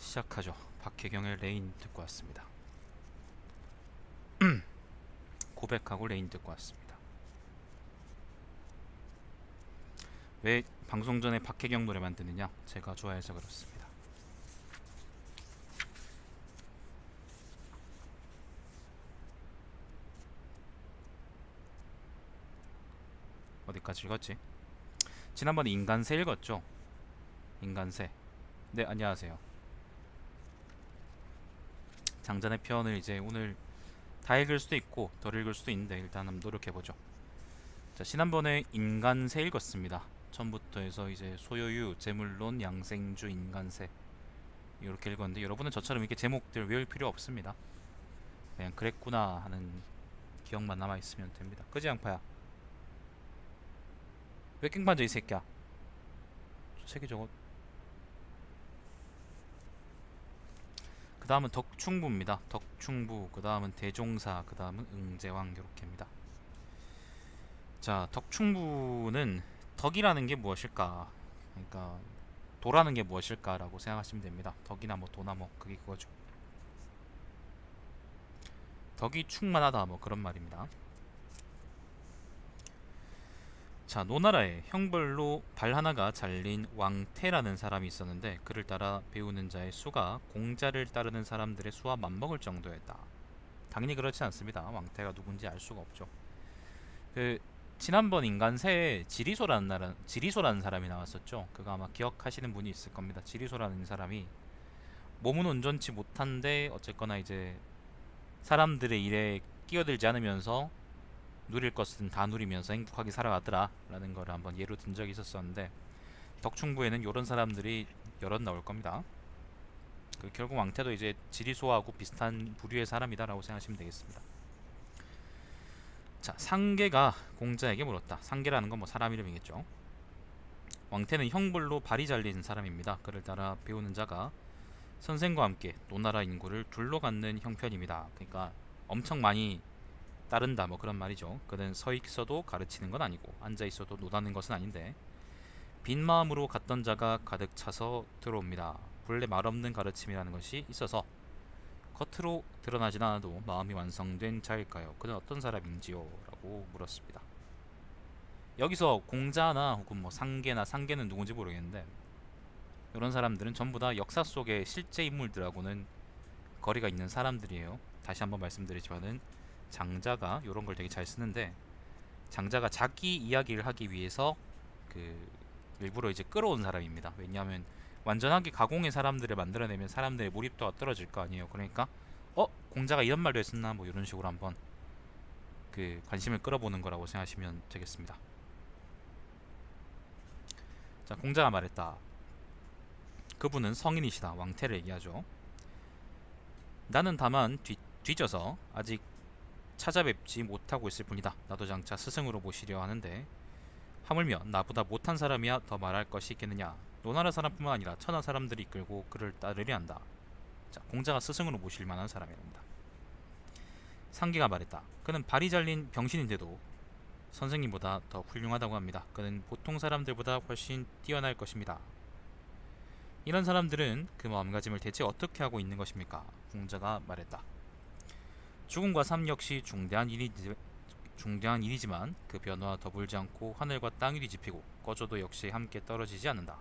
시작하죠. 박혜경의 레인 듣고 왔습니다. 고백하고 레인 듣고 왔습니다. 왜 방송 전에 박혜경 노래만 듣느냐? 제가 좋아해서 그렇습니다. 어디까지 읽었지? 지난번에 인간새 읽었죠? 인간새. 네, 안녕하세요. 장전의 편을 이제 오늘 다 읽을 수도 있고 덜 읽을 수도 있는데 일단 한번 노력해보죠. 자, 지난번에 인간새 읽었습니다. 처음부터 해서 이제 소요유, 재물론, 양생주, 인간새 이렇게 읽었는데 여러분은 저처럼 이렇게 제목들 외울 필요 없습니다. 그냥 그랬구나 하는 기억만 남아있으면 됩니다. 그지 양파야? 왜 깽판져 이 새끼야? 저 새끼 저거. 그 다음은 덕충부입니다. 덕충부, 그 다음은 대종사, 그 다음은 응제왕 이렇게입니다. 자, 덕충부는 덕이라는 게 무엇일까? 그러니까 도라는 게 무엇일까라고 생각하시면 됩니다. 덕이나 뭐 도나 뭐 그게 그거죠. 덕이 충만하다 뭐 그런 말입니다. 자, 노나라에 형벌로 발 하나가 잘린 왕태라는 사람이 있었는데 그를 따라 배우는 자의 수가 공자를 따르는 사람들의 수와 맞먹을 정도였다. 당연히 그렇지 않습니다. 왕태가 누군지 알 수가 없죠. 그 지난번 인간새에 지리소라는 사람이 나왔었죠. 그거 아마 기억하시는 분이 있을 겁니다. 지리소라는 사람이 몸은 온전치 못한데 어쨌거나 이제 사람들의 일에 끼어들지 않으면서 누릴 것은 다 누리면서 행복하게 살아가더라 라는 걸 한번 예로 든 적이 있었었는데 덕충부에는 이런 사람들이 여럿 나올 겁니다. 결국 왕태도 이제 지리소하고 비슷한 부류의 사람이다 라고 생각하시면 되겠습니다. 자, 상계가 공자에게 물었다. 상계라는 건 뭐 사람 이름이겠죠. 왕태는 형벌로 발이 잘린 사람입니다. 그를 따라 배우는 자가 선생과 함께 노나라 인구를 둘러갖는 형편입니다. 그러니까 엄청 많이 따른다 뭐 그런 말이죠. 그는 서 있어도 가르치는 건 아니고 앉아 있어도 노다는 것은 아닌데 빈 마음으로 갔던 자가 가득 차서 들어옵니다. 본래 말없는 가르침이라는 것이 있어서 겉으로 드러나진 않아도 마음이 완성된 자일까요? 그는 어떤 사람인지요? 라고 물었습니다. 여기서 공자나 혹은 뭐 상계는 누군지 모르겠는데 이런 사람들은 전부 다 역사 속의 실제 인물들하고는 거리가 있는 사람들이에요. 다시 한번 말씀드리지만은 장자가 이런 걸 되게 잘 쓰는데 장자가 자기 이야기를 하기 위해서 그 일부러 이제 끌어온 사람입니다. 왜냐하면 완전하게 가공의 사람들을 만들어내면 사람들의 몰입도가 떨어질 거 아니에요. 그러니까 공자가 이런 말도 했었나 뭐 이런 식으로 한번 그 관심을 끌어보는 거라고 생각하시면 되겠습니다. 자, 공자가 말했다. 그분은 성인이시다. 왕태를 얘기하죠. 나는 다만 뒤져서 아직 찾아뵙지 못하고 있을 뿐이다. 나도 장차 스승으로 모시려 하는데 하물며 나보다 못한 사람이야 더 말할 것이 있겠느냐. 노나라 사람뿐만 아니라 천하 사람들이 이끌고 그를 따르려 한다. 자, 공자가 스승으로 모실 만한 사람이랍니다. 상계가 말했다. 그는 발이 잘린 병신인데도 선생님보다 더 훌륭하다고 합니다. 그는 보통 사람들보다 훨씬 뛰어날 것입니다. 이런 사람들은 그 마음가짐을 대체 어떻게 하고 있는 것입니까? 공자가 말했다. 죽음과 삶 역시 중대한 일이지만 그 변화와 더불지 않고 하늘과 땅이 뒤집히고 꺼져도 역시 함께 떨어지지 않는다.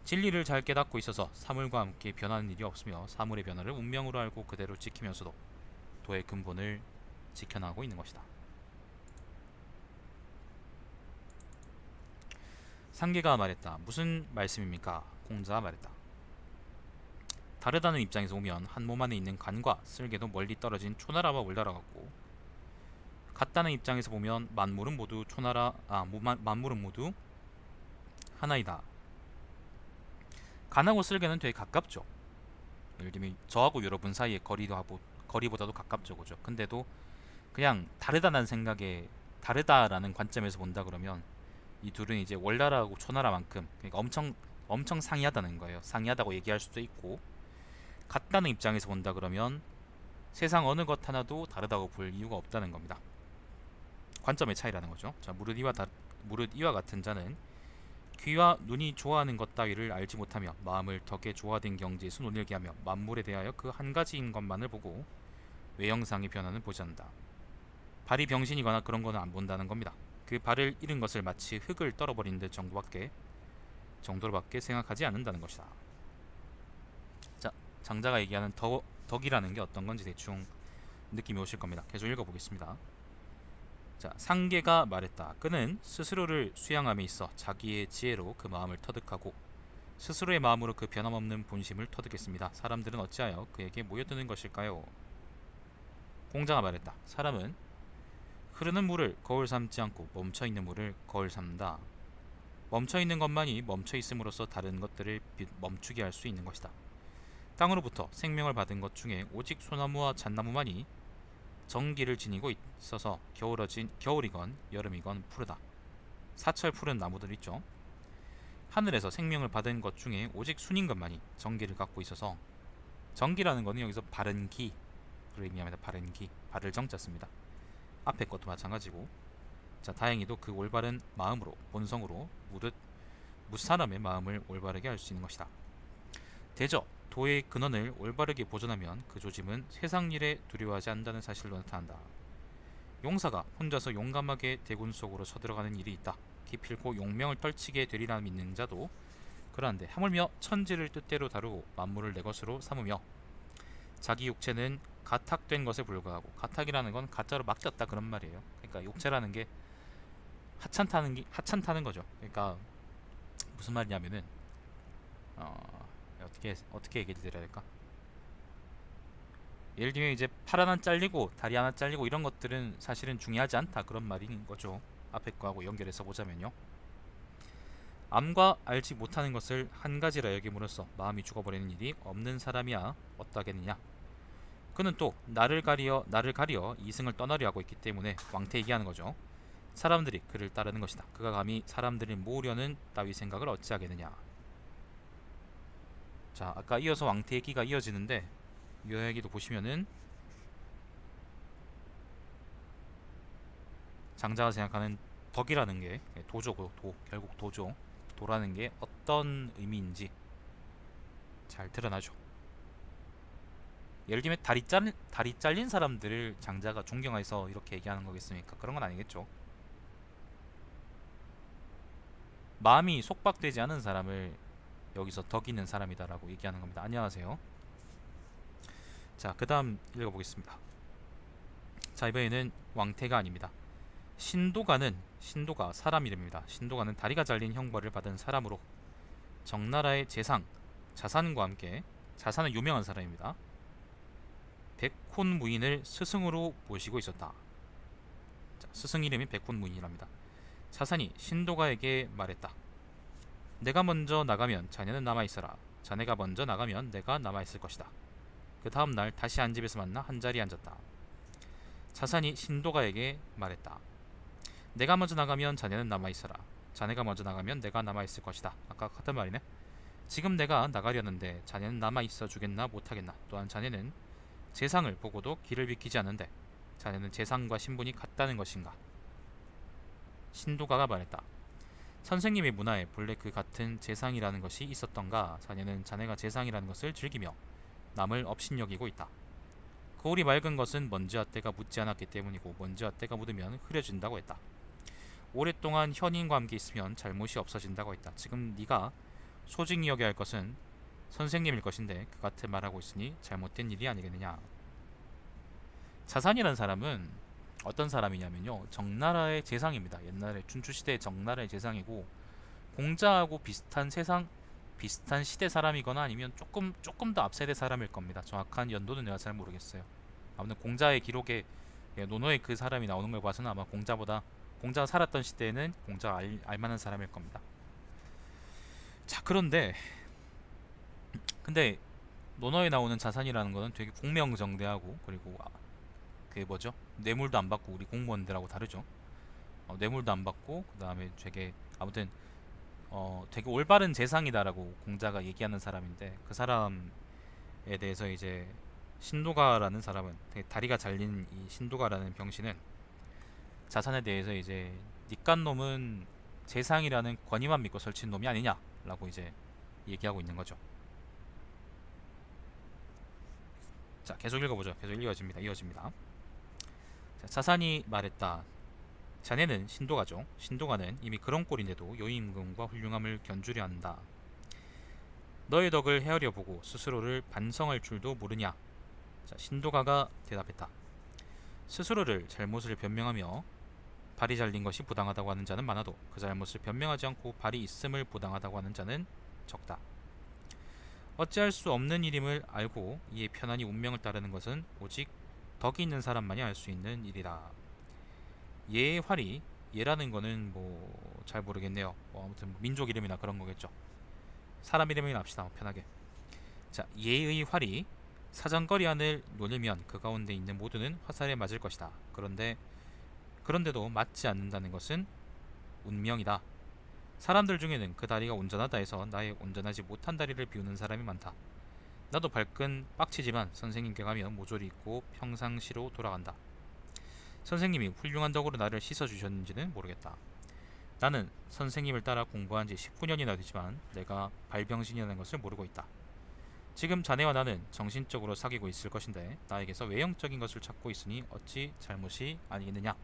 진리를 잘 깨닫고 있어서 사물과 함께 변하는 일이 없으며 사물의 변화를 운명으로 알고 그대로 지키면서도 도의 근본을 지켜나가고 있는 것이다. 상계가 말했다. 무슨 말씀입니까? 공자가 말했다. 다르다는 입장에서 보면 한 몸 안에 있는 간과 쓸개도 멀리 떨어진 초나라와 올나라 같고 같다는 입장에서 보면 만물은 모두 만물은 모두 하나이다. 간하고 쓸개는 되게 가깝죠. 예를 들면 저하고 여러분 사이의 거리보다도 가깝죠, 그죠? 근데도 그냥 다르다라는 관점에서 본다 그러면 이 둘은 이제 월나라하고 초나라만큼 그러니까 엄청 상이하다는 거예요. 상이하다고 얘기할 수도 있고 같다는 입장에서 본다 그러면 세상 어느 것 하나도 다르다고 볼 이유가 없다는 겁니다. 관점의 차이라는 거죠. 자, 무릇 이와 같은 자는 귀와 눈이 좋아하는 것 따위를 알지 못하며 마음을 덕에 조화된 경지에 순원일게 하며 만물에 대하여 그 한 가지인 것만을 보고 외형상의 변화는 보지 않는다. 발이 병신이거나 그런 거는 안 본다는 겁니다. 그 발을 잃은 것을 마치 흙을 떨어버린 듯 정도로밖에 생각하지 않는다는 것이다. 자, 장자가 얘기하는 덕이라는 게 어떤 건지 대충 느낌이 오실 겁니다. 계속 읽어보겠습니다. 자, 상계가 말했다. 그는 스스로를 수양함에 있어 자기의 지혜로 그 마음을 터득하고 스스로의 마음으로 그 변함없는 본심을 터득했습니다. 사람들은 어찌하여 그에게 모여드는 것일까요? 공자가 말했다. 사람은 흐르는 물을 거울 삼지 않고 멈춰있는 물을 거울 삼는다. 멈춰있는 것만이 멈춰있음으로써 다른 것들을 멈추게 할 수 있는 것이다. 땅으로부터 생명을 받은 것 중에 오직 소나무와 잣나무만이 정기를 지니고 있어서 겨울이건 여름이건 푸르다. 사철 푸른 나무들 있죠. 하늘에서 생명을 받은 것 중에 오직 순인 것만이 정기를 갖고 있어서 정기라는 것은 여기서 바른 기를 의미합니다. 바른 기, 바를 정자 씁니다. 앞에 것도 마찬가지고. 자, 다행히도 그 올바른 마음으로 본성으로 무사람의 마음을 올바르게 할 수 있는 것이다. 대저 도의 근원을 올바르게 보존하면 그 조짐은 세상 일에 두려워하지 않는다는 사실로 나타난다. 용사가 혼자서 용감하게 대군 속으로 쳐들어가는 일이 있다. 기필코 용명을 떨치게 되리라 믿는 자도 그러한데 하물며 천지를 뜻대로 다루고 만물을 내 것으로 삼으며 자기 육체는 가탁된 것에 불과하고, 가탁이라는 건 가짜로 맡겼다 그런 말이에요. 그러니까 육체라는 게 하찮다는 거죠. 그러니까 무슨 말이냐면은 어떻게 얘기를 드려야 될까? 예를 들면 이제 팔 하나 잘리고 다리 하나 잘리고 이런 것들은 사실은 중요하지 않다 그런 말인 거죠. 앞에 거하고 연결해서 보자면요. 암과 알지 못하는 것을 한 가지라 여김으로써 마음이 죽어버리는 일이 없는 사람이야 어떠하겠느냐. 그는 또 나를 가리어 이승을 떠나려 하고 있기 때문에 왕태이기하는 거죠. 사람들이 그를 따르는 것이다. 그가 감히 사람들을 모으려는 따위 생각을 어찌하겠느냐. 자, 아까 이어서 왕태기가 이어지는데 이 이야기도 보시면은 장자가 생각하는 덕이라는 게 도조고, 결국 도라는 게 어떤 의미인지 잘 드러나죠. 예를 들면 다리 잘린 사람들을 장자가 존경해서 이렇게 얘기하는 거겠습니까? 그런 건 아니겠죠. 마음이 속박되지 않은 사람을 여기서 덕 있는 사람이다라고 얘기하는 겁니다. 안녕하세요. 자, 그 다음 읽어보겠습니다. 자, 이번에는 왕태가 아닙니다. 신도가 사람 이름입니다. 신도가는 다리가 잘린 형벌을 받은 사람으로 정나라의 자산과 함께, 자산은 유명한 사람입니다. 백혼무인을 스승으로 모시고 있었다. 자, 스승 이름이 백혼무인이랍니다. 자산이 신도가에게 말했다. 내가 먼저 나가면 자네는 남아있어라. 자네가 먼저 나가면 내가 남아있을 것이다. 그 다음날 다시 한 집에서 만나 한자리에 앉았다. 자산이 신도가에게 말했다. 내가 먼저 나가면 자네는 남아있어라. 자네가 먼저 나가면 내가 남아있을 것이다. 아까 같은 말이네. 지금 내가 나가려는데 자네는 남아있어 주겠나 못하겠나. 또한 자네는 재상을 보고도 길을 비키지 않는데 자네는 재상과 신분이 같다는 것인가. 신도가가 말했다. 선생님의 문화에 본래 그 같은 재상이라는 것이 있었던가. 자네는 자네가 재상이라는 것을 즐기며 남을 업신여기고 있다. 거울이 맑은 것은 먼지와 때가 묻지 않았기 때문이고 먼지와 때가 묻으면 흐려진다고 했다. 오랫동안 현인과 함께 있으면 잘못이 없어진다고 했다. 지금 네가 소중히 여겨야 할 것은 선생님일 것인데 그 같은 말하고 있으니 잘못된 일이 아니겠느냐. 자산이라는 사람은 어떤 사람이냐면요, 정나라의 재상입니다. 옛날에 춘추시대의 정나라의 재상이고 공자하고 비슷한 시대 사람이거나 아니면 조금 더 앞세대 사람일 겁니다. 정확한 연도는 내가 잘 모르겠어요. 아무튼 공자의 기록에 노노의 그 사람이 나오는 걸 봐서는 아마 공자가 살았던 시대에는 공자가 알만한 사람일 겁니다. 자, 근데 노노에 나오는 자산이라는 거는 되게 공명정대하고, 그리고 뇌물도 안 받고, 우리 공무원들하고 다르죠. 뇌물도 안 받고, 그 다음에 되게 올바른 재상이다라고 공자가 얘기하는 사람인데, 그 사람에 대해서 이제 신도가라는 사람은, 되게 다리가 잘린 이 신도가라는 병신은 자산에 대해서 이제 니깐 놈은 재상이라는 권위만 믿고 설치는 놈이 아니냐라고 이제 얘기하고 있는 거죠. 자, 계속 읽어보죠. 계속 이어집니다. 자, 자산이 말했다. 자네는 신도가죠. 신도가는 이미 그런 꼴인데도 요임금과 훌륭함을 견주려 한다. 너의 덕을 헤아려 보고 스스로를 반성할 줄도 모르냐. 자, 신도가가 대답했다. 스스로를 잘못을 변명하며 발이 잘린 것이 부당하다고 하는 자는 많아도 그 잘못을 변명하지 않고 발이 있음을 부당하다고 하는 자는 적다. 어찌할 수 없는 일임을 알고 이에 편안히 운명을 따르는 것은 오직 덕이 있는 사람만이 할 수 있는 일이다. 예의 활이, 예라는 거는 뭐 잘 모르겠네요. 아무튼 민족 이름이나 그런 거겠죠. 사람 이름이나 합시다. 편하게. 자, 예의 활이 사정거리 안을 노리면 그 가운데 있는 모두는 화살에 맞을 것이다. 그런데도 맞지 않는다는 것은 운명이다. 사람들 중에는 그 다리가 온전하다 해서 나의 온전하지 못한 다리를 비우는 사람이 많다. 나도 발끈 빡치지만 선생님께 가면 모조리 잊고 평상시로 돌아간다. 선생님이 훌륭한 덕으로 나를 씻어주셨는지는 모르겠다. 나는 선생님을 따라 공부한 지 19년이나 되지만 내가 발병신이라는 것을 모르고 있다. 지금 자네와 나는 정신적으로 사귀고 있을 것인데 나에게서 외형적인 것을 찾고 있으니 어찌 잘못이 아니겠느냐.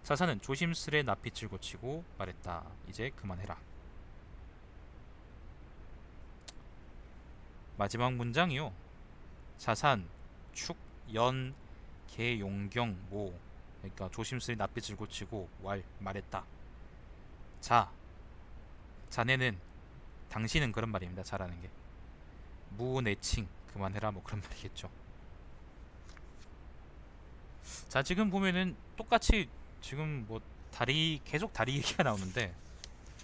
사사는 조심스레 낯빛을 고치고 말했다. 이제 그만해라. 마지막 문장이요. 자산, 축, 연, 개, 용경, 모. 그러니까 조심스레 낯빛을 고치고 말했다. 자네는, 당신은 그런 말입니다. 자라는 게. 무내칭, 그만해라, 뭐 그런 말이겠죠. 자, 지금 보면은 똑같이 지금 뭐 계속 다리 얘기가 나오는데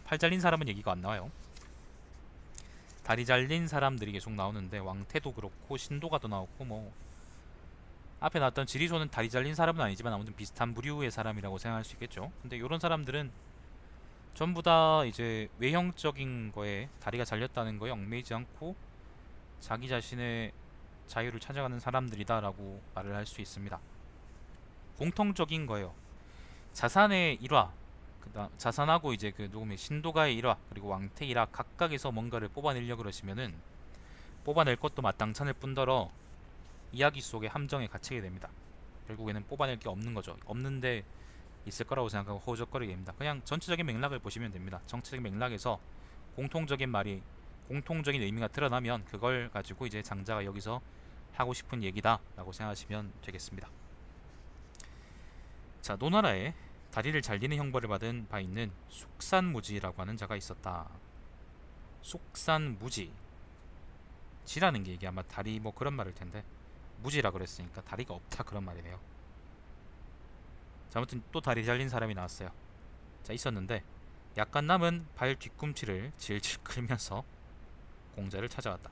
팔 잘린 사람은 얘기가 안 나와요. 다리 잘린 사람들이 계속 나오는데 왕태도 그렇고 신도가도 나오고 뭐 앞에 나왔던 지리소는 다리 잘린 사람은 아니지만 아무튼 비슷한 부류의 사람이라고 생각할 수 있겠죠. 근데 이런 사람들은 전부 다 이제 외형적인 거에 다리가 잘렸다는 거에 얽매이지 않고 자기 자신의 자유를 찾아가는 사람들이다라고 말을 할 수 있습니다. 공통적인 거예요. 자산의 일화, 자산하고 이제 그 누구면 신도가의 일화 그리고 왕태 일화 각각에서 뭔가를 뽑아내려고 그러시면은 뽑아낼 것도 마땅찮을 뿐더러 이야기 속에 함정에 갇히게 됩니다. 결국에는 뽑아낼 게 없는 거죠. 없는데 있을 거라고 생각하고 허우적거리게 됩니다. 그냥 전체적인 맥락을 보시면 됩니다. 정치적인 맥락에서 공통적인 의미가 드러나면 그걸 가지고 이제 장자가 여기서 하고 싶은 얘기다 라고 생각하시면 되겠습니다. 자, 노나라에 다리를 잘리는 형벌을 받은 바 있는 숙산무지라고 하는 자가 있었다. 숙산무지, 지라는 게 이게 아마 다리 뭐 그런 말일 텐데 무지라 그랬으니까 다리가 없다 그런 말이네요. 자, 아무튼 또 다리 잘린 사람이 나왔어요. 자, 있었는데 약간 남은 발 뒤꿈치를 질질 끌면서 공자를 찾아왔다.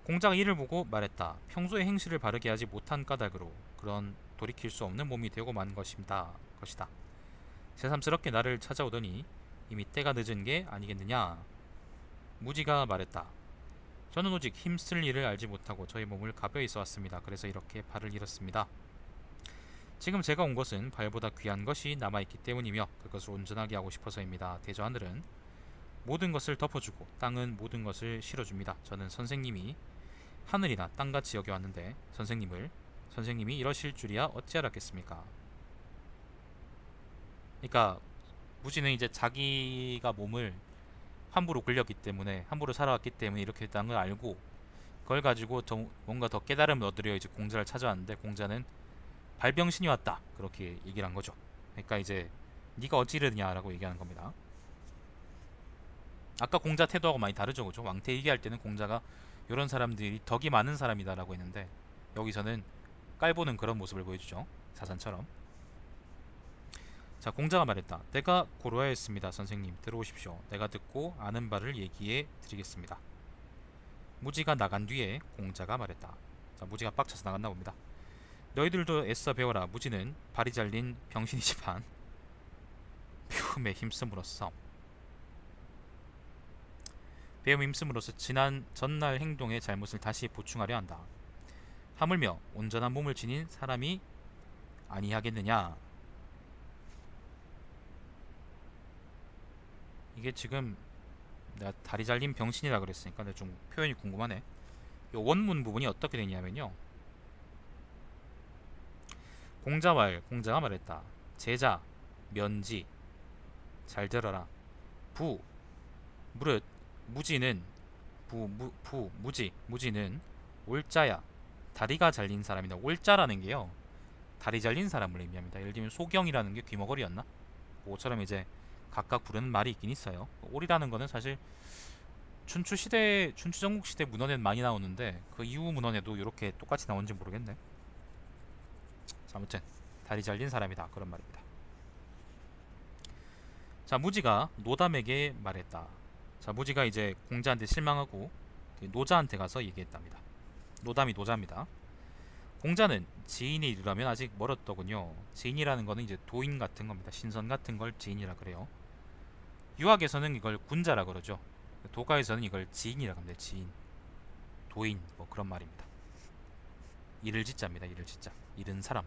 공자가 이를 보고 말했다. 평소에 행실을 바르게 하지 못한 까닭으로 그런 돌이킬 수 없는 몸이 되고 만 것이다. 새삼스럽게 나를 찾아오더니 이미 때가 늦은 게 아니겠느냐. 무지가 말했다. 저는 오직 힘쓸 일을 알지 못하고 저의 몸을 가벼이 써왔습니다. 그래서 이렇게 발을 잃었습니다. 지금 제가 온 것은 발보다 귀한 것이 남아있기 때문이며 그것을 온전하게 하고 싶어서입니다. 대저하늘은 모든 것을 덮어주고 땅은 모든 것을 실어줍니다. 저는 선생님이 하늘이나 땅같이 여겨왔는데 선생님이 이러실 줄이야 어찌 알았겠습니까? 그러니까 무지는 이제 자기가 몸을 함부로 굴렸기 때문에 함부로 살아왔기 때문에 이렇게 됐다는 걸 알고 그걸 가지고 뭔가 더 깨달음을 얻으려 이제 공자를 찾아왔는데 공자는 발병신이 왔다 그렇게 얘기를 한 거죠. 그러니까 이제 네가 어찌 이러냐라고 얘기하는 겁니다. 아까 공자 태도하고 많이 다르죠, 그죠? 왕태 얘기할 때는 공자가 이런 사람들이 덕이 많은 사람이다라고 했는데 여기서는 깔보는 그런 모습을 보여주죠, 사산처럼. 자, 공자가 말했다. 내가 고로하였습니다. 선생님 들어오십시오. 내가 듣고 아는 바를 얘기해 드리겠습니다. 무지가 나간 뒤에 공자가 말했다. 자, 무지가 빡쳐서 나갔나 봅니다. 너희들도 애써 배워라. 무지는 발이 잘린 병신이지만 배움에 힘씀으로써 지난 전날 행동의 잘못을 다시 보충하려 한다. 하물며 온전한 몸을 지닌 사람이 아니하겠느냐. 이게 지금 내가 다리 잘린 병신이라 그랬으니까 내가 좀 표현이 궁금하네. 이 원문 부분이 어떻게 되냐면요. 공자가 말했다. 제자, 면지, 잘 들어라. 부, 무릇, 무지는 무지는 올자야. 다리가 잘린 사람이다. 올자라는 게요, 다리 잘린 사람을 의미합니다. 예를 들면 소경이라는 게 귀머거리였나? 그것처럼 이제 각각 부르는 말이 있긴 있어요. 올이라는 거는 사실 춘추 전국시대 문헌에는 많이 나오는데 그 이후 문헌에도 이렇게 똑같이 나오는지 모르겠네. 자, 아무튼 다리 잘린 사람이다, 그런 말입니다. 자, 무지가 노담에게 말했다. 자, 무지가 이제 공자한테 실망하고 노자한테 가서 얘기했답니다. 노담이 노자입니다. 공자는 지인이 이르려면 아직 멀었더군요. 지인이라는 거는 이제 도인 같은 겁니다. 신선 같은 걸 지인이라 그래요. 유학에서는 이걸 군자라 그러죠. 도가에서는 이걸 지인이라 합니다. 지인, 도인, 뭐 그런 말입니다. 이를 짓자입니다. 이를 짓자. 잃은 사람,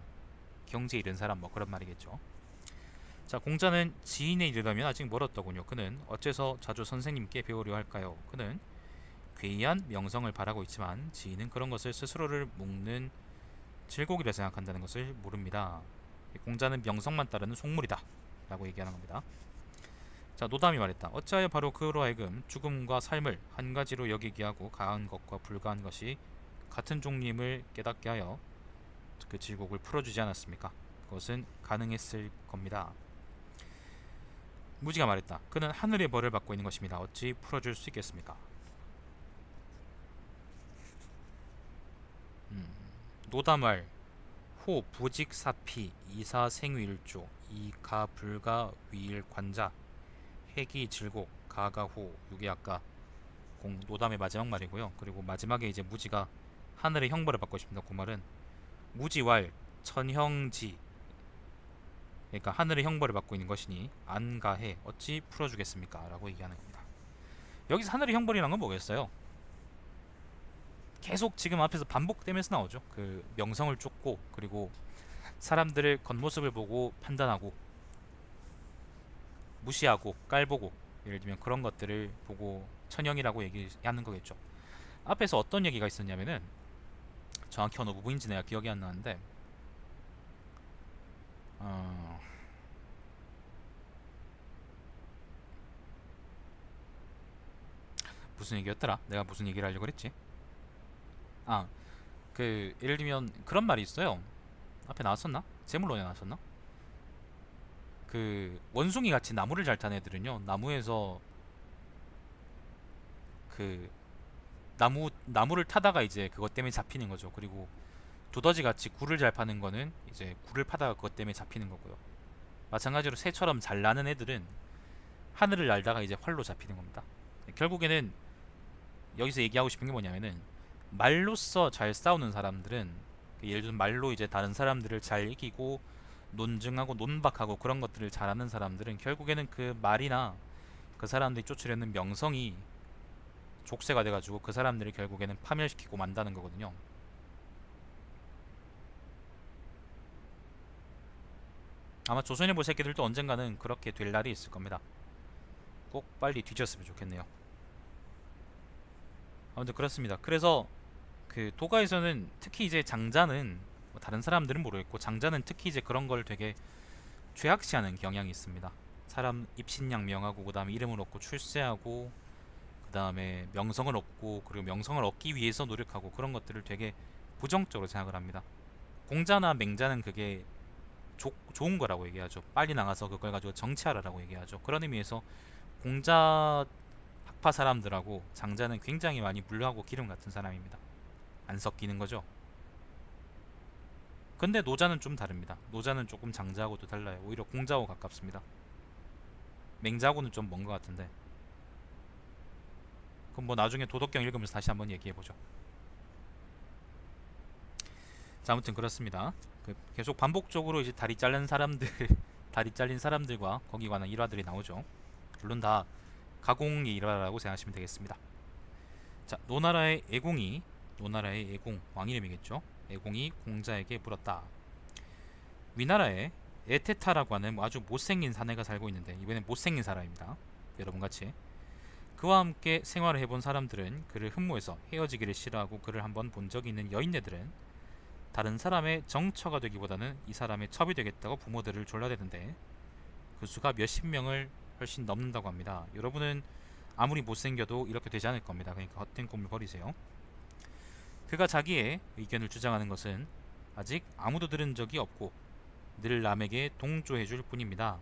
경제 잃은 사람, 뭐 그런 말이겠죠. 자, 공자는 지인에 이르려면 아직 멀었더군요. 그는 어째서 자주 선생님께 배우려 할까요? 그는 괴이한 명성을 바라고 있지만 지인은 그런 것을 스스로를 묶는 질곡이라 생각한다는 것을 모릅니다. 공자는 명성만 따르는 속물이다 라고 얘기하는 겁니다. 자, 노담이 말했다. 어찌하여 바로 그로 하여금 죽음과 삶을 한 가지로 여기게 하고 가한 것과 불가한 것이 같은 종림을 깨닫게 하여 그 질곡을 풀어주지 않았습니까? 그것은 가능했을 겁니다. 무지가 말했다. 그는 하늘의 벌을 받고 있는 것입니다. 어찌 풀어줄 수 있겠습니까? 노담말 호 부직사피 이사생위일조 이가불가 위일관자 해기 질곡 가가호, 이게 아까 노담의 마지막 말이고요. 그리고 마지막에 이제 무지가 하늘의 형벌을 받고 있습니다. 그 말은 무지왈 천형지, 그러니까 하늘의 형벌을 받고 있는 것이니 안가해 어찌 풀어주겠습니까? 라고 얘기하는 겁니다. 여기서 하늘의 형벌이란 건 뭐겠어요? 계속 지금 앞에서 반복되면서 나오죠. 그 명성을 쫓고, 그리고 사람들의 겉모습을 보고 판단하고, 무시하고 깔보고, 예를 들면 그런 것들을 보고 천형이라고 얘기하는 거겠죠. 앞에서 어떤 얘기가 있었냐면은, 정확히 어느 부분인지 내가 기억이 안 나는데, 무슨 얘기였더라? 내가 무슨 얘기를 하려고 그랬지? 아, 그 예를 들면 그런 말이 있어요. 앞에 나왔었나? 제물론에 나왔었나? 그 원숭이 같이 나무를 잘 타는 애들은요, 나무에서 그 나무를 타다가 이제 그것 때문에 잡히는 거죠. 그리고 두더지 같이 굴을 잘 파는 거는 이제 굴을 파다가 그것 때문에 잡히는 거고요. 마찬가지로 새처럼 잘 나는 애들은 하늘을 날다가 이제 활로 잡히는 겁니다. 결국에는 여기서 얘기하고 싶은 게 뭐냐면은, 말로써 잘 싸우는 사람들은, 예를 들면 말로 이제 다른 사람들을 잘 이기고 논증하고 논박하고 그런 것들을 잘하는 사람들은 결국에는 그 말이나 그 사람들이 쫓으려는 명성이 족쇄가 돼가지고 그 사람들을 결국에는 파멸시키고 만다는 거거든요. 아마 조선일보 새끼들도 언젠가는 그렇게 될 날이 있을 겁니다. 꼭 빨리 뒤졌으면 좋겠네요. 아무튼 그렇습니다. 그래서 그 도가에서는 특히 이제 장자는, 뭐 다른 사람들은 모르겠고, 장자는 특히 이제 그런 걸 되게 죄악시하는 경향이 있습니다. 사람 입신양명하고, 그 다음에 이름을 얻고 출세하고, 그 다음에 명성을 얻고, 그리고 명성을 얻기 위해서 노력하고, 그런 것들을 되게 부정적으로 생각을 합니다. 공자나 맹자는 그게 좋은 거라고 얘기하죠. 빨리 나가서 그걸 가지고 정치하라라고 얘기하죠. 그런 의미에서 공자 학파 사람들하고 장자는 굉장히 많이 물하고 기름 같은 사람입니다. 안 섞이는 거죠. 근데 노자는 좀 다릅니다. 노자는 조금 장자하고도 달라요. 오히려 공자하고 가깝습니다. 맹자하고는 좀 먼 것 같은데, 그럼 뭐 나중에 도덕경 읽으면서 다시 한번 얘기해보죠. 자, 아무튼 그렇습니다. 계속 반복적으로 이제 다리 잘린 사람들 다리 잘린 사람들과 거기 관한 일화들이 나오죠. 물론 다 가공의 일화라고 생각하시면 되겠습니다. 자, 노나라의 애공, 왕 이름이겠죠. 애공이 공자에게 물었다. 위나라에 에테타라고 하는 아주 못생긴 사내가 살고 있는데, 이번엔 못생긴 사람입니다. 여러분같이. 그와 함께 생활을 해본 사람들은 그를 흠모해서 헤어지기를 싫어하고 그를 한번 본 적이 있는 여인네들은 다른 사람의 정처가 되기보다는 이 사람의 첩이 되겠다고 부모들을 졸라대는데 그 수가 몇십 명을 훨씬 넘는다고 합니다. 여러분은 아무리 못생겨도 이렇게 되지 않을 겁니다. 그러니까 헛된 꿈을 버리세요. 그가 자기의 의견을 주장하는 것은 아직 아무도 들은 적이 없고 늘 남에게 동조해줄 뿐입니다.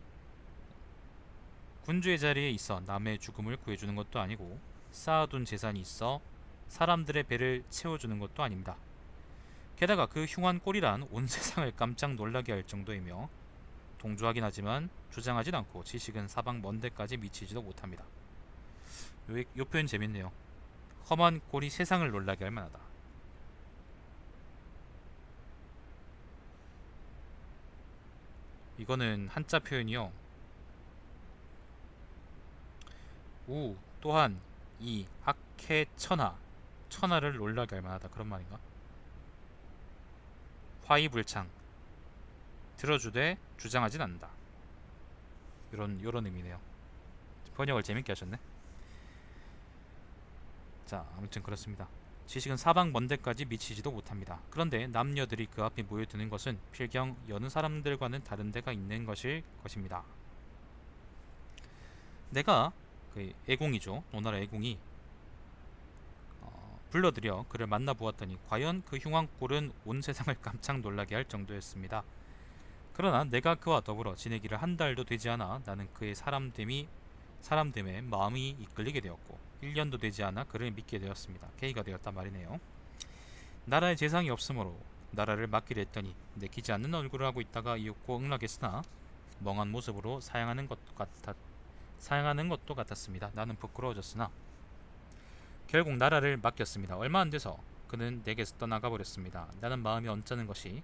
군주의 자리에 있어 남의 죽음을 구해주는 것도 아니고 쌓아둔 재산이 있어 사람들의 배를 채워주는 것도 아닙니다. 게다가 그 흉한 꼴이란 온 세상을 깜짝 놀라게 할 정도이며 동조하긴 하지만 주장하진 않고 지식은 사방 먼 데까지 미치지도 못합니다. 요 표현 재밌네요. 험한 꼴이 세상을 놀라게 할 만하다. 이거는 한자 표현이요. 우 또한 이 악해 천하를 놀라게 할 만하다 그런 말인가? 화이불창 들어주되 주장하진 않는다. 요런 의미네요. 번역을 재밌게 하셨네. 자, 아무튼 그렇습니다. 지식은 사방 먼 데까지 미치지도 못합니다. 그런데 남녀들이 그 앞에 모여드는 것은 필경 여느 사람들과는 다른 데가 있는 것일 것입니다. 내가 그 애공이죠. 오나라 애공이 불러들여 그를 만나보았더니 과연 그 흉한 꼴은 온 세상을 깜짝 놀라게 할 정도였습니다. 그러나 내가 그와 더불어 지내기를 한 달도 되지 않아 나는 그의 사람됨에 마음이 이끌리게 되었고 1년도 되지 않아 그를 믿게 되었습니다. 계기가 되었단 말이네요. 나라에 재상이 없으므로 나라를 맡기려 했더니 내키지 않는 얼굴을 하고 있다가 이윽고 응락했으나 멍한 모습으로 사양하는 것도 같았습니다. 나는 부끄러워졌으나 결국 나라를 맡겼습니다. 얼마 안 돼서 그는 내게서 떠나가 버렸습니다. 나는 마음이 언짢은 것이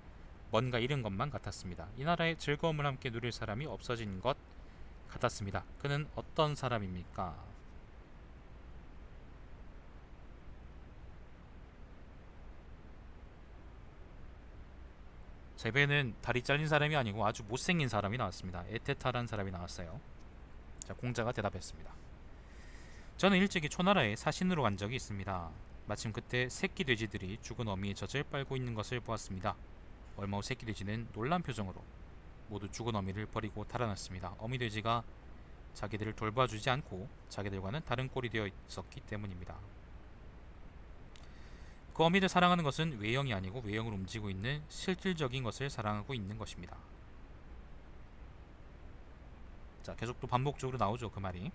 뭔가 잃은 것만 같았습니다. 이 나라의 즐거움을 함께 누릴 사람이 없어진 것 같았습니다. 그는 어떤 사람입니까? 제 배는 다리 잘린 사람이 아니고 아주 못생긴 사람이 나왔습니다. 에테타라는 사람이 나왔어요. 자, 공자가 대답했습니다. 저는 일찍이 초나라에 사신으로 간 적이 있습니다. 마침 그때 새끼 돼지들이 죽은 어미의 젖을 빨고 있는 것을 보았습니다. 얼마 후 새끼 돼지는 놀란 표정으로 모두 죽은 어미를 버리고 달아났습니다. 어미 돼지가 자기들을 돌봐주지 않고 자기들과는 다른 꼴이 되어 있었기 때문입니다. 그 어미를 사랑하는 것은 외형이 아니고 외형을 움직이고 있는 실질적인 것을 사랑하고 있는 것입니다. 자, 계속 또 반복적으로 나오죠. 그 말이.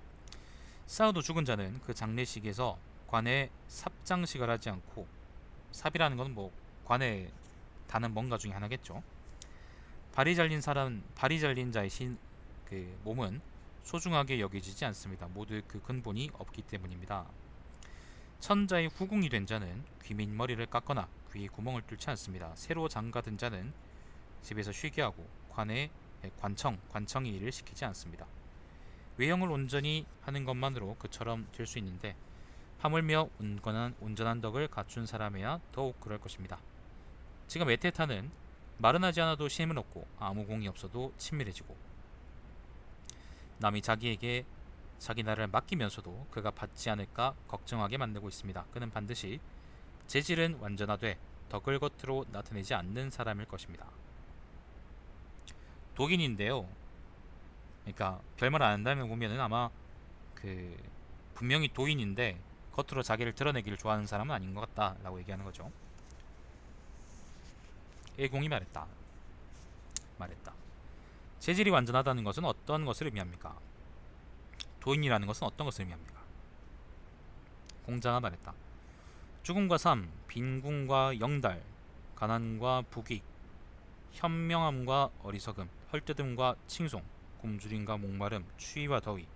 싸워도 죽은 자는 그 장례식에서 관에 삽장식을 하지 않고, 삽이라는 건 뭐 관에 다는 뭔가 중에 하나겠죠. 발이 잘린 자의 그 몸은 소중하게 여겨지지 않습니다. 모두 그 근본이 없기 때문입니다. 천자의 후궁이 된 자는 귀민 머리를 깎거나 귀에 구멍을 뚫지 않습니다. 새로 장가든 자는 집에서 쉬게 하고 관청이 일을 시키지 않습니다. 외형을 온전히 하는 것만으로 그처럼 될 수 있는데 하물며 온전한 덕을 갖춘 사람이야 더욱 그럴 것입니다. 지금 에테타는 말은 하지 않아도 힘을 얻고 아무 공이 없어도 친밀해지고 남이 자기에게 자기 나라를 맡기면서도 그가 받지 않을까 걱정하게 만들고 있습니다. 그는 반드시 재질은 완전하되 덕을 겉으로 나타내지 않는 사람일 것입니다. 독인인데요. 그러니까 별말 안 한다면 보면은 아마 그 분명히 도인인데 겉으로 자기를 드러내기를 좋아하는 사람은 아닌 것 같다라고 얘기하는 거죠. 애공이 말했다. 재질이 완전하다는 것은 어떤 것을 의미합니까? 도인이라는 것은 어떤 것을 의미합니까? 공자가 말했다. 죽음과 삶, 빈궁과 영달, 가난과 부귀, 현명함과 어리석음, 헐뜯음과 칭송, 굶주림과 목마름, 추위와 더위,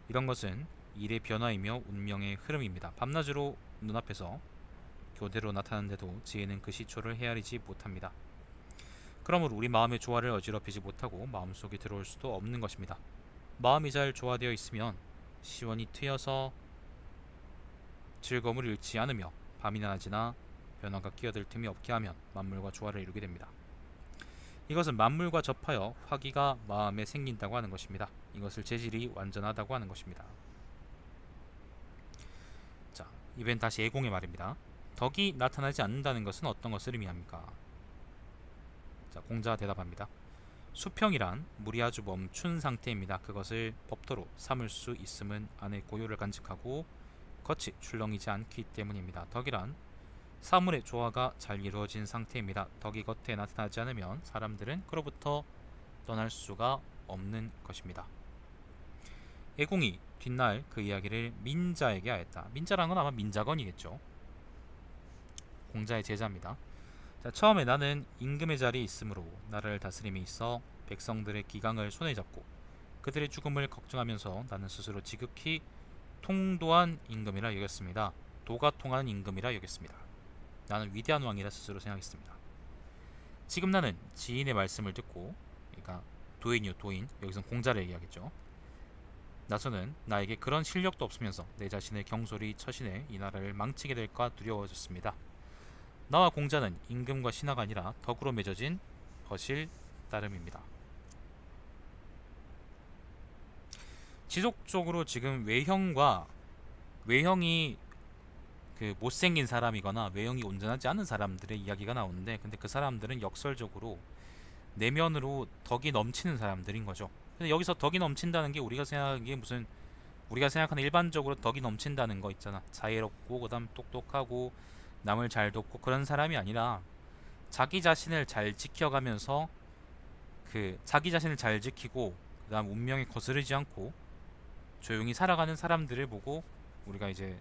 이런 것은 일의 변화이며 운명의 흐름입니다. 밤낮으로 눈앞에서 교대로 나타나는데도 지혜는 그 시초를 헤아리지 못합니다. 그러므로 우리 마음의 조화를 어지럽히지 못하고 마음속에 들어올 수도 없는 것입니다. 마음이 잘 조화되어 있으면 시원이 트여서 즐거움을 잃지 않으며 밤이나 낮이나 변화가 끼어들 틈이 없게 하면 만물과 조화를 이루게 됩니다. 이것은 만물과 접하여 화기가 마음에 생긴다고 하는 것입니다. 이것을 재질이 완전하다고 하는 것입니다. 자, 이번엔 다시 애공의 말입니다. 덕이 나타나지 않는다는 것은 어떤 것을 의미합니까? 자, 공자가 대답합니다. 수평이란 물이 아주 멈춘 상태입니다. 그것을 법도로 삼을 수 있음은 안의 고요를 간직하고 겉이 출렁이지 않기 때문입니다. 덕이란 사물의 조화가 잘 이루어진 상태입니다. 덕이 겉에 나타나지 않으면 사람들은 그로부터 떠날 수가 없는 것입니다. 애공이 뒷날 그 이야기를 민자에게 하였다. 민자란 건 아마 민자건이겠죠. 공자의 제자입니다. 자, 처음에 나는 임금의 자리에 있으므로 나라를 다스림에 있어 백성들의 기강을 손에 잡고 그들의 죽음을 걱정하면서 나는 스스로 지극히 통도한 임금이라 여겼습니다. 도가 통한 임금이라 여겼습니다. 나는 위대한 왕이라 스스로 생각했습니다. 지금 나는 지인의 말씀을 듣고, 그러니까 도인이요 도인, 여기서 공자를 얘기하겠죠. 나서는 나에게 그런 실력도 없으면서 내 자신의 경솔이 처신해 이 나라를 망치게 될까 두려워졌습니다. 나와 공자는 임금과 신하가 아니라 덕으로 맺어진 거실 따름입니다. 지속적으로 지금 외형이 그 못생긴 사람이거나 외형이 온전하지 않은 사람들의 이야기가 나오는데, 근데 그 사람들은 역설적으로 내면으로 덕이 넘치는 사람들인 거죠. 근데 여기서 덕이 넘친다는 게 우리가 생각하는 일반적으로 덕이 넘친다는 거 있잖아. 자애롭고 그다음 똑똑하고 남을 잘 돕고 그런 사람이 아니라 자기 자신을 잘 지켜가면서 자기 자신을 잘 지키고 그다음 운명에 거스르지 않고 조용히 살아가는 사람들을 보고 우리가 이제,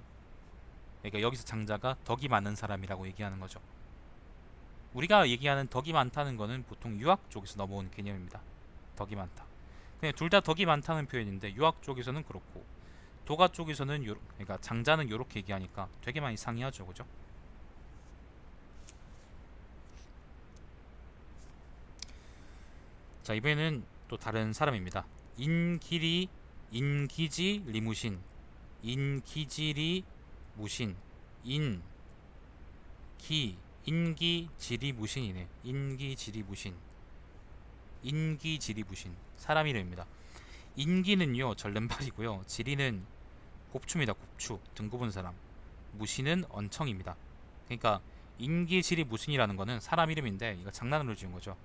그러니까 여기서 장자가 덕이 많은 사람이라고 얘기하는 거죠. 우리가 얘기하는 덕이 많다는 거는 보통 유학 쪽에서 넘어온 개념입니다. 덕이 많다. 그냥 둘 다 덕이 많다는 표현인데 유학 쪽에서는 그렇고 도가 쪽에서는 그러니까 장자는 요렇게 얘기하니까 되게 많이 상이하죠, 그죠? 자, 이번에는 또 다른 사람입니다. 인기지 리무신, 인기지리 무신, 인기지리무신이네. 인기지리무신 사람 이름입니다. 인기는요 절름발이고요, 지리는 곱추입니다. 곱추, 등 굽은 사람. 무신은 언청입니다. 그러니까 인기지리무신이라는 거는 사람 이름인데 이거 장난으로 지은 거죠.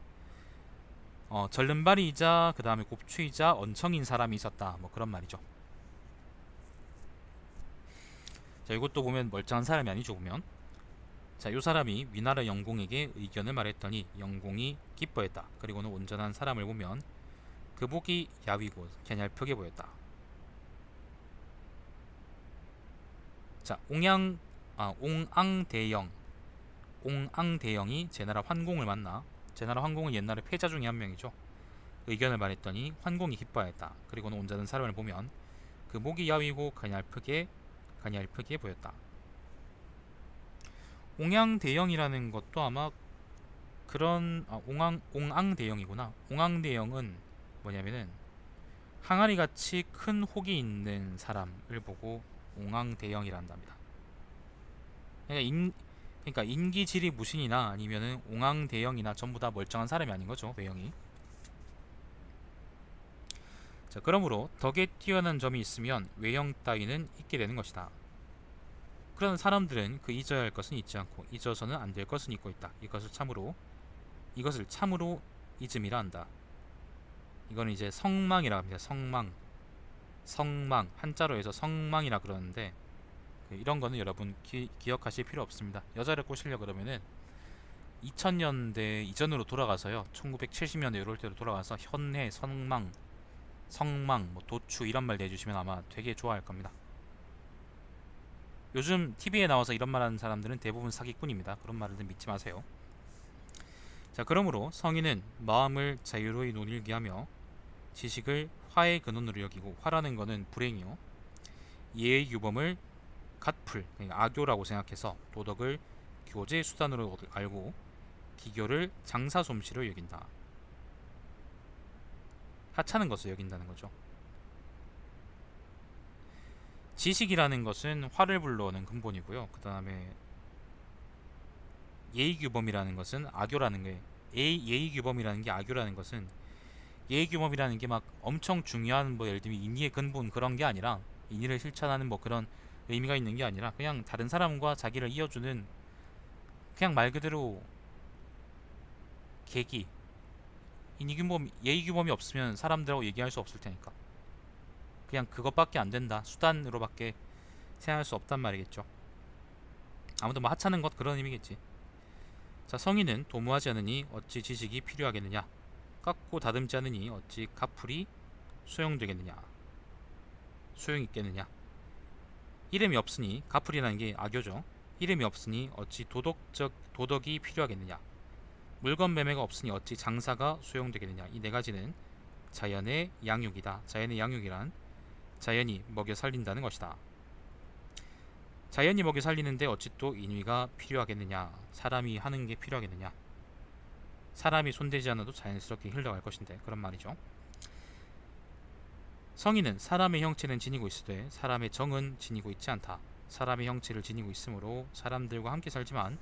절름발이이자 그 다음에 곱추이자 언청인 사람이 있었다, 뭐 그런 말이죠. 자, 이것도 보면 멀쩡한 사람이 아니죠, 보면. 자, 요 사람이 위나라 영공에게 의견을 말했더니 영공이 기뻐했다. 그리고는 온전한 사람을 보면 그 복이 야위고 갸냘프게 보였다. 자, 옹앙대영이 제나라 환공을 만나, 제나라 환공은 옛날에 패자 중에 한 명이죠. 의견을 말했더니 환공이 기뻐했다. 그리고는 온전한 사람을 보면 그 목이 야위고 갸냘프게 보였다. 옹양대영이라는 것도 아마 그런 옹앙대영이구나. 옹앙대영은 뭐냐면은 항아리같이 큰 혹이 있는 사람을 보고 옹앙대영이란답니다. 그러니까 인기지리 무신이나 아니면은 옹앙대영이나 전부 다 멀쩡한 사람이 아닌 거죠, 외형이. 자, 그러므로 덕에 뛰어난 점이 있으면 외형 따위는 있게 되는 것이다. 그런 사람들은 그 잊어야 할 것은 잊지 않고 잊어서는 안 될 것은 잊고 있다. 이것을 참으로 잊음이라 한다. 이거는 이제 성망이라고 합니다. 성망 한자로 해서 성망이라 그러는데, 이런 거는 여러분 기억하실 필요 없습니다. 여자를 꼬시려 그러면은 2000년대 이전으로 돌아가서요, 1970년대 이럴 때로 돌아가서 현해, 성망, 뭐 도추 이런 말 내주시면 아마 되게 좋아할 겁니다. 요즘 TV에 나와서 이런 말 하는 사람들은 대부분 사기꾼입니다. 그런 말은 믿지 마세요. 자, 그러므로 성인은 마음을 자유로이 논일게 하며 지식을 화의 근원으로 여기고, 화라는 거는 불행이요, 예의 유범을 갓풀, 그러니까 악교라고 생각해서 도덕을 교제 수단으로 알고 기교를 장사 솜씨로 여긴다. 하찮은 것을 여긴다는 거죠. 지식이라는 것은 화를 불러오는 근본이고요. 그 다음에 예의규범이라는 것은 악교라는 게 예의규범이라는 게 악유라는 것은 예의규범이라는 게 막 엄청 중요한 뭐 예를 들면 인의의 근본 그런 게 아니라 인의를 실천하는 뭐 그런 의미가 있는 게 아니라 그냥 다른 사람과 자기를 이어주는 그냥 말 그대로 계기 인의규범 예의규범이 없으면 사람들하고 얘기할 수 없을 테니까 그냥 그것밖에 안 된다 수단으로밖에 생각할 수 없단 말이겠죠. 아무튼 뭐 하찮은 것 그런 의미겠지. 자 성인은 도모하지 않으니 어찌 지식이 필요하겠느냐 깎고 다듬지 않으니 어찌 가풀이 소용되겠느냐 소용있겠느냐. 이름이 없으니 가풀이라는 게 악교죠. 이름이 없으니 어찌 도덕이 필요하겠느냐. 물건 매매가 없으니 어찌 장사가 소용되겠느냐. 이 네 가지는 자연의 양육이다. 자연의 양육이란 자연이 먹여 살린다는 것이다. 자연이 먹여 살리는데 어찌 또 인위가 필요하겠느냐. 사람이 하는 게 필요하겠느냐. 사람이 손대지 않아도 자연스럽게 흘러갈 것인데 그런 말이죠. 성인은 사람의 형체는 지니고 있으되 사람의 정은 지니고 있지 않다. 사람의 형체를 지니고 있으므로 사람들과 함께 살지만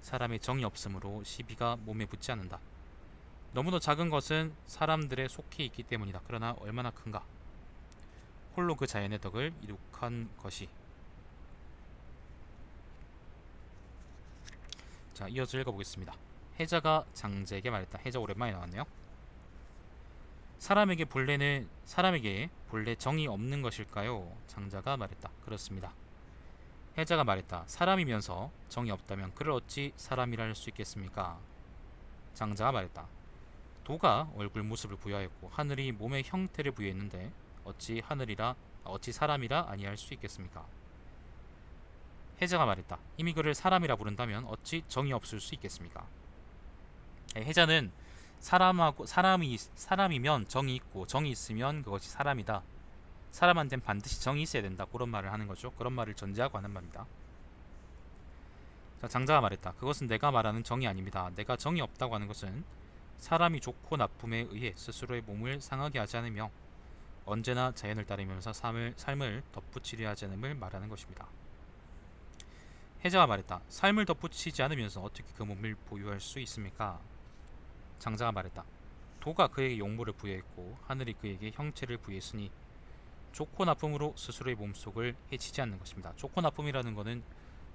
사람의 정이 없으므로 시비가 몸에 붙지 않는다. 너무도 작은 것은 사람들에 속해 있기 때문이다. 그러나 얼마나 큰가. 홀로 그 자연의 덕을 이룩한 것이. 자 이어서 읽어보겠습니다. 해자가 장자에게 말했다. 해자 오랜만에 나왔네요. 사람에게 본래 정이 없는 것일까요? 장자가 말했다. 그렇습니다. 해자가 말했다. 사람이면서 정이 없다면 그를 어찌 사람이라 할 수 있겠습니까? 장자가 말했다. 도가 얼굴 모습을 부여하였고 하늘이 몸의 형태를 부여했는데 어찌 사람이라 아니할 수 있겠습니까? 해자가 말했다. 이미 그를 사람이라 부른다면 어찌 정이 없을 수 있겠습니까? 해자는 사람이면 정이 있고 정이 있으면 그것이 사람이다. 사람한테는 반드시 정이 있어야 된다. 그런 말을 하는 거죠. 그런 말을 전제하고 하는 말입니다. 자, 장자가 말했다. 그것은 내가 말하는 정이 아닙니다. 내가 정이 없다고 하는 것은 사람이 좋고 나쁨에 의해 스스로의 몸을 상하게 하지 않으며 언제나 자연을 따르면서 삶을 덧붙이려 하지 않음을 말하는 것입니다. 해자가 말했다. 삶을 덧붙이지 않으면서 어떻게 그 몸을 보유할 수 있습니까? 장자가 말했다. 도가 그에게 용모를 부여했고 하늘이 그에게 형체를 부여했으니 좋고 나쁨으로 스스로의 몸속을 해치지 않는 것입니다. 좋고 나쁨이라는 것은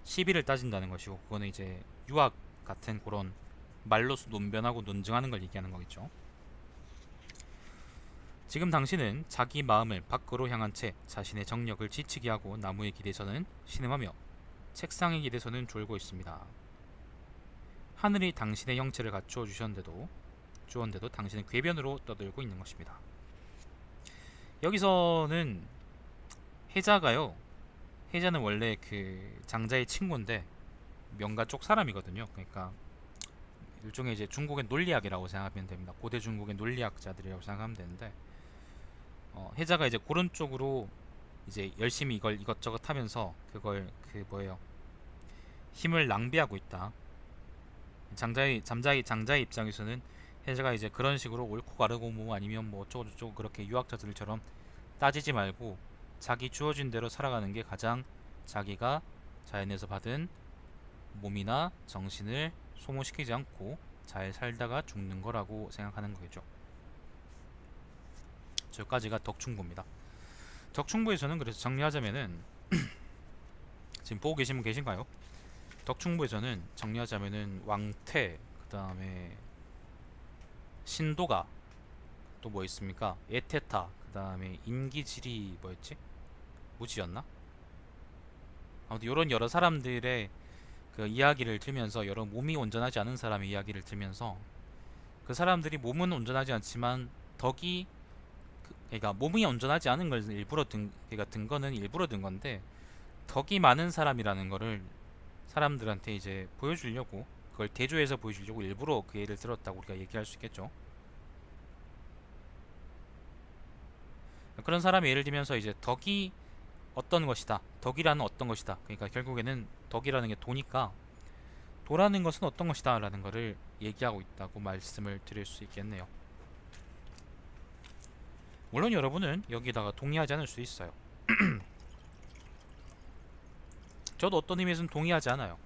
시비를 따진다는 것이고 그거는 이제 유학 같은 그런 말로서 논변하고 논증하는 걸 얘기하는 거겠죠. 지금 당신은 자기 마음을 밖으로 향한 채 자신의 정력을 지치게 하고 나무의 길에서는 신음하며 책상의 길에서는 졸고 있습니다. 하늘이 당신의 형체를 갖추어 주었는데도 당신은 궤변으로 떠들고 있는 것입니다. 여기서는 해자는 원래 그 장자의 친구인데 명가 쪽 사람이거든요. 그러니까 일종의 이제 중국의 논리학이라고 생각하면 됩니다. 고대 중국의 논리학자들이라고 생각하면 되는데 해자가 이제 그런 쪽으로 이제 열심히 이걸 이것저것 하면서 그걸 힘을 낭비하고 있다. 장자의 입장에서는 해자가 이제 그런 식으로 옳고 가르고 뭐 아니면 뭐 어쩌고저쩌고 그렇게 유학자들처럼 따지지 말고 자기 주어진 대로 살아가는 게 가장 자기가 자연에서 받은 몸이나 정신을 소모시키지 않고 잘 살다가 죽는 거라고 생각하는 거겠죠. 저기까지가 덕충부입니다. 덕충부에서는 그래서 정리하자면은 지금 보고 계신 분 계신가요? 덕충부에서는 정리하자면은 왕퇴, 그 다음에 신도가, 또 뭐 있습니까? 에테타, 그 다음에 인기질이 뭐였지? 무지였나? 아무튼 이런 여러 사람들의 그 이야기를 들면서 여러 몸이 온전하지 않은 사람의 이야기를 들면서 그 사람들이 몸은 온전하지 않지만 그러니까 몸이 온전하지 않은 걸 그러니까 든 거는 일부러 든 건데 덕이 많은 사람이라는 거를 사람들한테 이제 보여주려고 그걸 대조해서 보여주려고 일부러 그 예를 들었다고 우리가 얘기할 수 있겠죠. 그런 사람의 예를 들면서 이제 덕이 어떤 것이다. 덕이라는 어떤 것이다. 그러니까 결국에는 덕이라는 게 도니까 도라는 것은 어떤 것이다 라는 것을 얘기하고 있다고 말씀을 드릴 수 있겠네요. 물론 여러분은 여기다가 동의하지 않을 수 있어요. 저도 어떤 의미에서는 동의하지 않아요.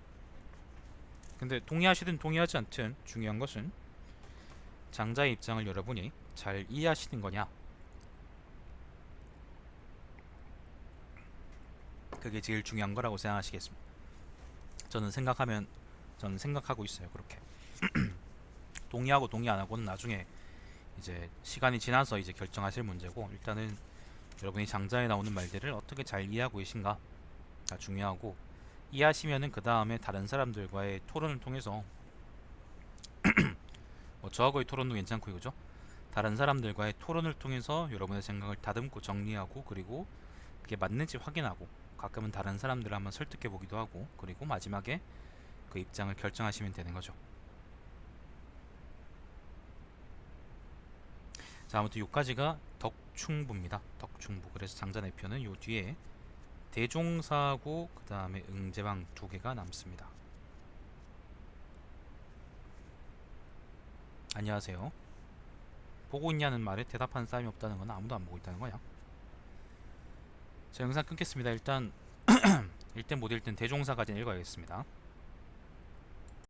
근데 동의하시든 동의하지 않든 중요한 것은 장자의 입장을 여러분이 잘 이해하시는 거냐, 그게 제일 중요한 거라고 생각하시겠습니다. 저는 생각하고 있어요. 그렇게 동의하고 동의 안 하고는 나중에 이제 시간이 지나서 이제 결정하실 문제고, 일단은 여러분이 장자에 나오는 말들을 어떻게 잘 이해하고 계신가가 중요하고, 이해하시면은 그 다음에 다른 사람들과의 토론을 통해서 뭐 저하고의 토론도 괜찮고, 그죠? 다른 사람들과의 토론을 통해서 여러분의 생각을 다듬고 정리하고, 그리고 그게 맞는지 확인하고, 가끔은 다른 사람들을 한번 설득해 보기도 하고, 그리고 마지막에 그 입장을 결정하시면 되는 거죠. 자, 아무튼 요까지가 덕충부입니다. 덕충부. 그래서 장자 내표는 요 뒤에 대종사하고 그 다음에 응제방 두 개가 남습니다. 안녕하세요. 보고 있냐는 말에 대답하는 사람이 없다는 건 아무도 안 보고 있다는 거야. 자, 영상 끊겠습니다. 일단 1등 못 읽든 대종사까지 읽어야겠습니다.